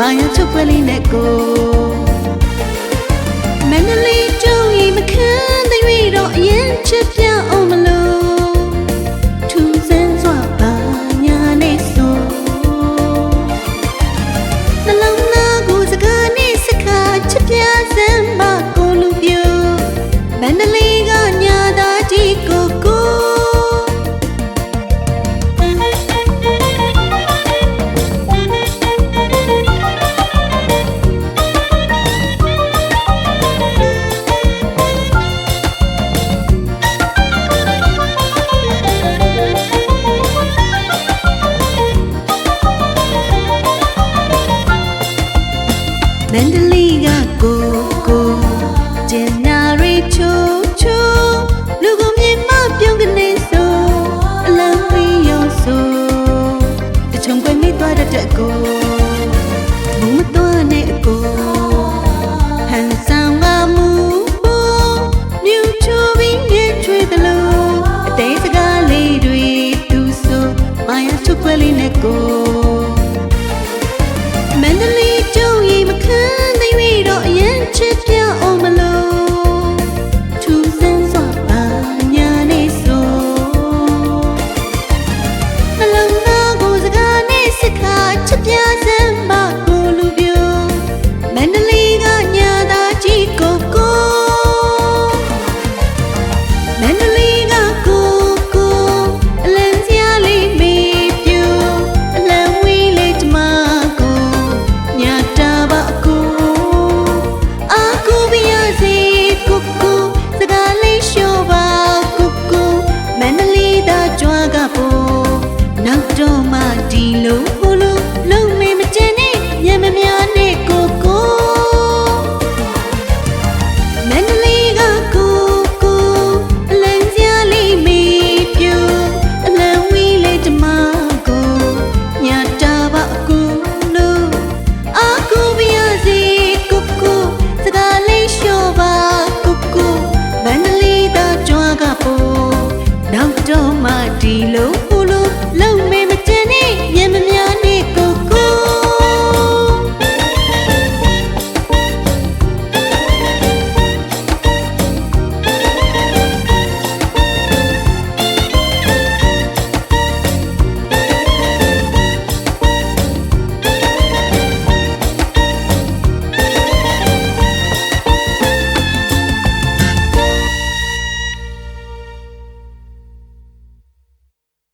ဘာရချုပ်ပွဲလေးနဲ့ကိုမန္တလေးကျုံရင်မခံသိ၍တော့အရင်ချစ်ပြအောင်မလို့ထူးဆန်းစွာပါညာနေဆိုနှလုံးသားကိုစကားနဲ့စကားချစ်ပြစမ်းပါကိုလူပြိုမန္တလေးကညာသားကြီးကိုမန္တလေးကကိုကျင်နာရီချိုလူကုန်မြေမပြုံးကနေဆိုအလံဝီရောဆိုတချုံခွေမိသွားတဲ့ကိုမူမသွားနဲ့အကိုဟန်ဆောင်ကမူမြူချိုပြီးမြဲချွေးတယ်လို့အသေးစကားလေးတွေသူဆိုမာယာချုပ်ခွဲလေးနဲ့ကိုမန္တလေးကျုံရင်မခံသိ၍တော့အရင်ချစ်ပြအောင်မလို့ထူးဆန်းစွာပါညာနေဆိုနှလုံးသားကိုစကားနဲ့စကားချစ်ပြစမ်းပါကိုလူပြိုမန္တလေးကညာသားကြီးကိုမန္တလေးကကိုအလံစရာလေးမေးပြူအလံဝီးလေးတမကိုညာတာပါကိုအာကိုပြရစီကိုစကားလေးရှောပါကိုမန္တလေးသားကြွားကပို့နောက်တော့မှဒီလို